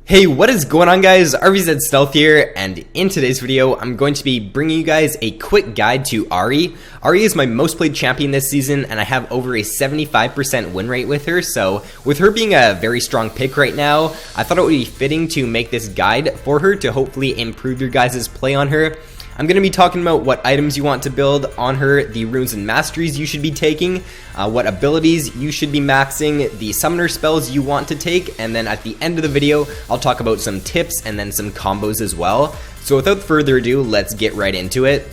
Hey, what is going on, guys? RvzStealth here, and in today's video, I'm going to be bringing you guys a quick guide to Ahri. Ahri is my most played champion this season, and I have over a 75% win rate with her, so with her being a very strong pick right now, I thought it would be fitting to make this guide for her to hopefully improve your guys' play on her. I'm going to be talking about what items you want to build on her, the runes and masteries you should be taking, what abilities you should be maxing, the summoner spells you want to take, and then at the end of the video, I'll talk about some tips and then some combos as well. So without further ado, let's get right into it.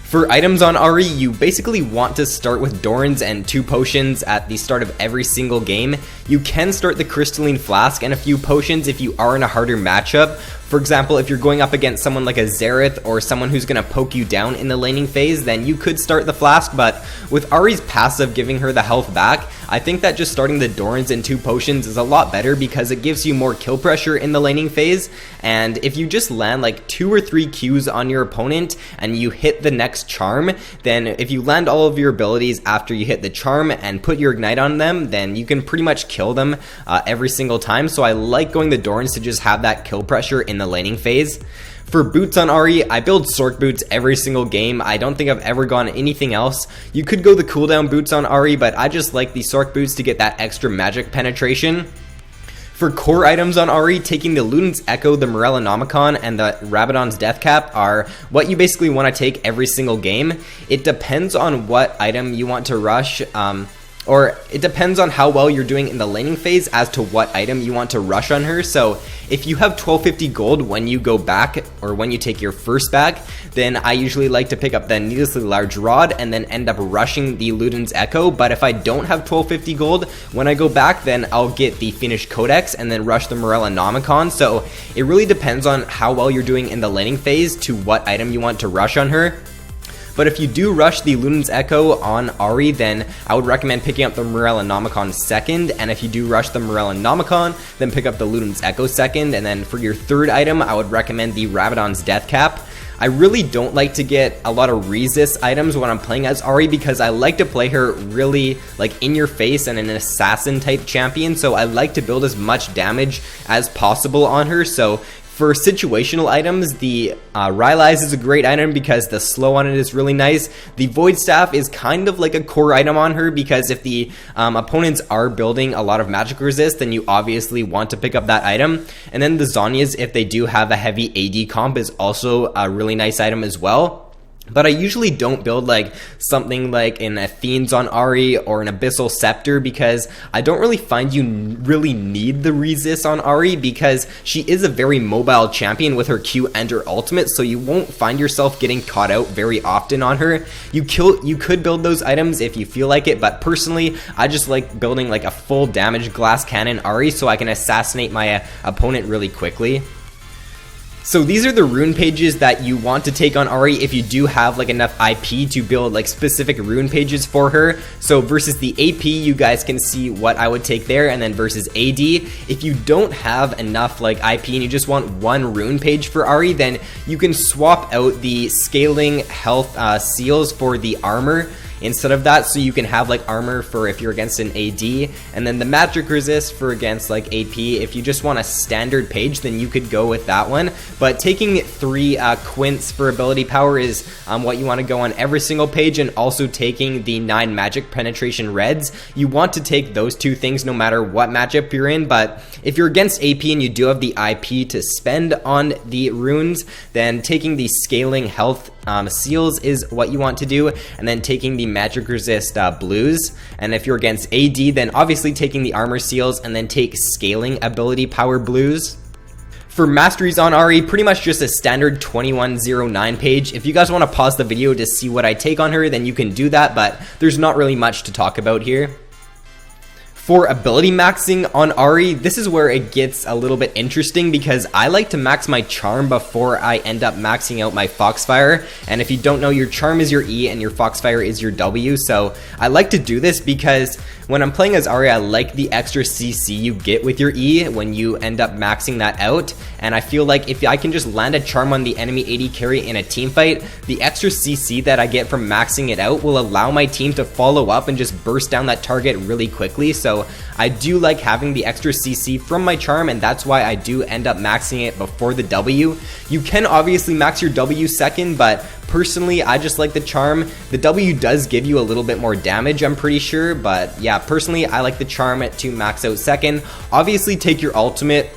For items on Ahri, you basically want to start with Dorans and 2 potions at the start of every single game. You can start the Crystalline Flask and a few potions if you are in a harder matchup. For example, if you're going up against someone like a Xerath or someone who's going to poke you down in the laning phase, then you could start the Flask, but with Ahri's passive giving her the health back, I think that just starting the Dorans and 2 potions is a lot better because it gives you more kill pressure in the laning phase, and if you just land like 2 or 3 Qs on your opponent and you hit the next charm, then if you land all of your abilities after you hit the charm and put your ignite on them, then you can pretty much kill them every single time. So I like going the Dorans to just have that kill pressure in the laning phase. For boots on Ahri, I build Sork boots every single game. I don't think I've ever gone anything else. You could go the cooldown boots on Ahri, but I just like the Sork boots to get that extra magic penetration. For core items on Ahri, taking the Luden's Echo, the Morellonomicon, and the Rabadon's Death Cap are what you basically want to take every single game. It depends on what item you want to rush, or it depends on how well you're doing in the laning phase as to what item you want to rush on her. So if you have 1250 gold when you go back or when you take your first back, then I usually like to pick up the Needlessly Large Rod and then end up rushing the Luden's Echo. But if I don't have 1250 gold when I go back, then I'll get the Finished Codex and then rush the Morellonomicon. So it really depends on how well you're doing in the laning phase to what item you want to rush on her. But if you do rush the Luden's Echo on Ahri, then I would recommend picking up the Morellonomicon second. And if you do rush the Morellonomicon, then pick up the Luden's Echo second. And then for your third item, I would recommend the Rabadon's Death Cap. I really don't like to get a lot of resist items when I'm playing as Ahri because I like to play her really like in your face and an assassin type champion. So I like to build as much damage as possible on her. So for situational items, the Rylai's is a great item because the slow on it is really nice. The Void Staff is kind of like a core item on her because if the opponents are building a lot of magic resist, then you obviously want to pick up that item. And then the Zhonya's, if they do have a heavy AD comp, is also a really nice item as well. But I usually don't build like something like an Athene's on Ahri or an Abyssal Scepter because I don't really find you really need the resist on Ahri because she is a very mobile champion with her Q and her ultimate, so you won't find yourself getting caught out very often on her. You could build those items if you feel like it, but personally I just like building like a full damage glass cannon Ahri so I can assassinate my opponent really quickly. So these are the rune pages that you want to take on Ahri if you do have like enough IP to build like specific rune pages for her. So versus the AP, you guys can see what I would take there, and then versus AD, if you don't have enough like IP and you just want one rune page for Ahri, then you can swap out the scaling health seals for the armor instead of that, so you can have like armor for if you're against an AD, and then the magic resist for against like AP. If you just want a standard page, then you could go with that one, but taking 3 quints for ability power is what you want to go on every single page, and also taking the 9 magic penetration reds. You want to take those 2 things no matter what matchup you're in, but if you're against AP and you do have the IP to spend on the runes, then taking the scaling health seals is what you want to do, and then taking the magic resist blues. And if you're against AD, then obviously taking the armor seals and then take scaling ability power blues. For masteries on Ahri, pretty much just a standard 2109 page. If you guys want to pause the video to see what I take on her, then you can do that, but there's not really much to talk about here. For ability maxing on Ahri, this is where it gets a little bit interesting because I like to max my charm before I end up maxing out my Foxfire. And if you don't know, your charm is your E and your Foxfire is your W. So I like to do this because when I'm playing as Ahri, I like the extra CC you get with your E when you end up maxing that out, and I feel like if I can just land a charm on the enemy AD carry in a team fight, the extra CC that I get from maxing it out will allow my team to follow up and just burst down that target really quickly. So I do like having the extra CC from my charm, and that's why I do end up maxing it before the W. You can obviously max your W second, but personally I just like the charm. The W does give you a little bit more damage, I'm pretty sure, but yeah, personally I like the charm to max out second. Obviously take your ultimate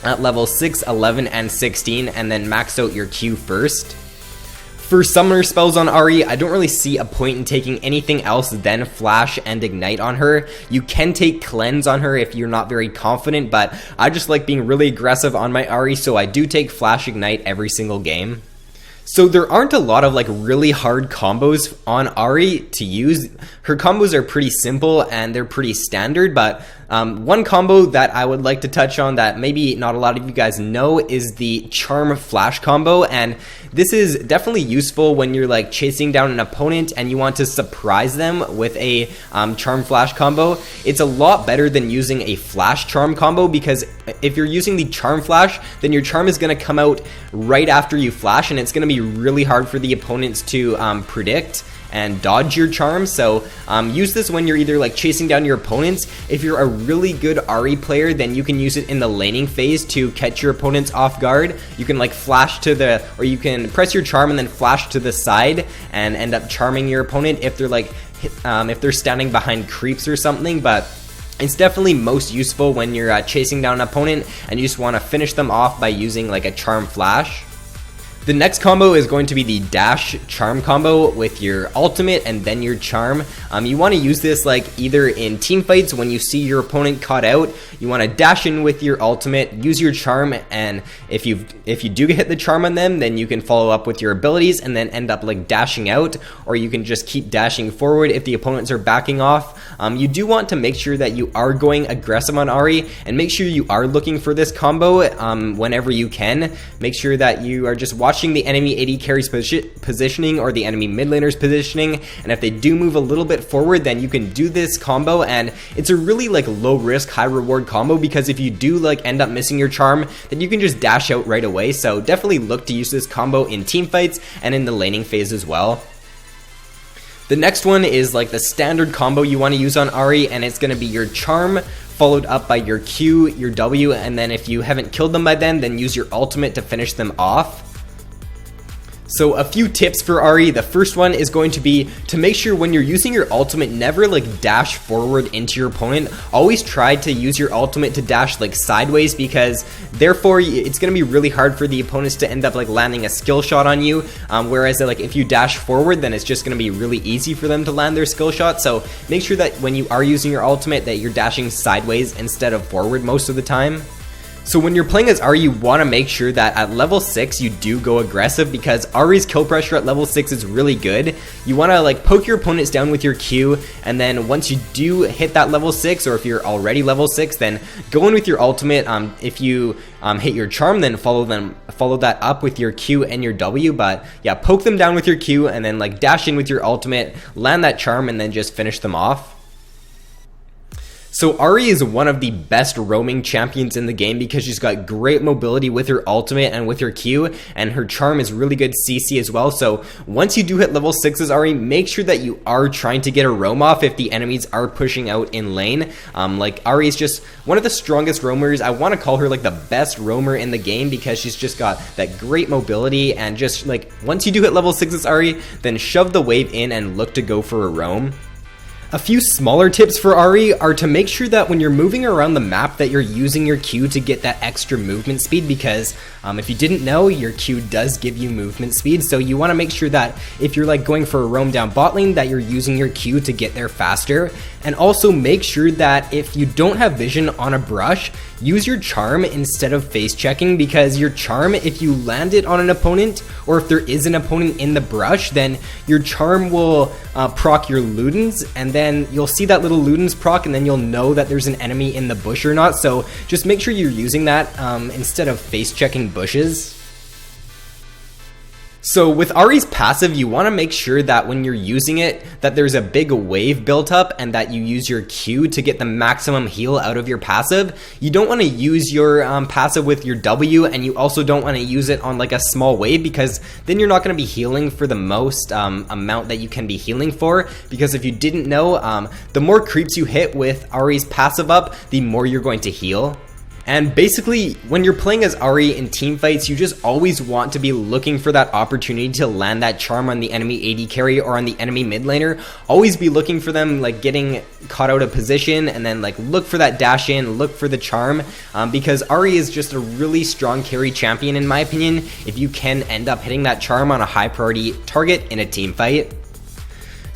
at level 6, 11, and 16 and then max out your Q first. For summoner spells on Ahri, I don't really see a point in taking anything else than Flash and Ignite on her. You can take Cleanse on her if you're not very confident, but I just like being really aggressive on my Ahri, so I do take Flash Ignite every single game. So there aren't a lot of like really hard combos on Ahri to use. Her combos are pretty simple and they're pretty standard, but one combo that I would like to touch on that maybe not a lot of you guys know is the Charm Flash combo, and this is definitely useful when you're like chasing down an opponent and you want to surprise them with a Charm Flash combo. It's a lot better than using a Flash Charm combo, because if you're using the Charm Flash, then your charm is going to come out right after you flash, and it's going to be really hard for the opponents to predict and dodge your charm. So use this when you're either like chasing down your opponents. If you're a really good Ahri player, then you can use it in the laning phase to catch your opponents off guard. You can like flash to the, or you can press your charm and then flash to the side and end up charming your opponent if they're like if they're standing behind creeps or something. But it's definitely most useful when you're chasing down an opponent and you just want to finish them off by using like a charm flash. The next combo is going to be the dash charm combo with your ultimate and then your charm. You want to use this like either in team fights when you see your opponent caught out. You want to dash in with your ultimate, use your charm, and if you do hit the charm on them, then you can follow up with your abilities and then end up like dashing out, or you can just keep dashing forward if the opponents are backing off. You do want to make sure that you are going aggressive on Ahri, and make sure you are looking for this combo whenever you can. Make sure that you are just watching the enemy AD carry's positioning or the enemy mid laner's positioning, and if they do move a little bit forward, then you can do this combo, and it's a really like low risk high reward combo, because if you do like end up missing your charm, then you can just dash out right away. So definitely look to use this combo in team fights and in the laning phase as well. The next one is like the standard combo you want to use on Ahri, and it's going to be your charm followed up by your Q, your W, and then if you haven't killed them by then use your ultimate to finish them off. So a few tips for Ahri. The first one is going to be to make sure when you're using your ultimate, never like dash forward into your opponent. Always try to use your ultimate to dash like sideways, because therefore it's going to be really hard for the opponents to end up like landing a skill shot on you. Whereas like if you dash forward, then it's just going to be really easy for them to land their skill shot. So make sure that when you are using your ultimate that you're dashing sideways instead of forward most of the time. So when you're playing as Ahri, you want to make sure that at level 6 you do go aggressive, because Ahri's kill pressure at level 6 is really good. You want to like poke your opponents down with your Q, and then once you do hit that level 6, or if you're already level 6, then go in with your ultimate. If you hit your charm, then follow that up with your Q and your W. But yeah, poke them down with your Q and then like dash in with your ultimate, land that charm, and then just finish them off. So Ahri is one of the best roaming champions in the game, because she's got great mobility with her ultimate and with her Q, and her charm is really good CC as well. So once you do hit level 6 as Ahri, make sure that you are trying to get a roam off if the enemies are pushing out in lane. Like Ahri is just one of the strongest roamers. I want to call her like the best roamer in the game, because she's just got that great mobility, and just like once you do hit level 6 as Ahri, then shove the wave in and look to go for a roam. A few smaller tips for Ahri are to make sure that when you're moving around the map that you're using your Q to get that extra movement speed, because if you didn't know, your Q does give you movement speed. So you want to make sure that if you're like going for a roam down bot lane, that you're using your Q to get there faster. And also make sure that if you don't have vision on a brush, use your charm instead of face checking, because your charm, if you land it on an opponent, or if there is an opponent in the brush, then your charm will proc your Ludens, and then you'll see that little Ludens proc, and then you'll know that there's an enemy in the bush or not. So just make sure you're using that instead of face checking bushes. So with Ahri's passive, you want to make sure that when you're using it, that there's a big wave built up and that you use your Q to get the maximum heal out of your passive. You don't want to use your passive with your W, and you also don't want to use it on like a small wave, because then you're not going to be healing for the most amount that you can be healing for. Because if you didn't know, the more creeps you hit with Ahri's passive up, the more you're going to heal. And basically, when you're playing as Ahri in team fights, you just always want to be looking for that opportunity to land that charm on the enemy AD carry or on the enemy mid laner. Always be looking for them, like getting caught out of position, and then like look for that dash in, look for the charm, because Ahri is just a really strong carry champion in my opinion if you can end up hitting that charm on a high priority target in a team fight.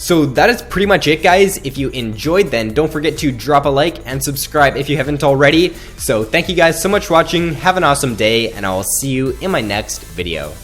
So that is pretty much it, guys. If you enjoyed, then don't forget to drop a like and subscribe if you haven't already. So thank you guys so much for watching. Have an awesome day, and I will see you in my next video.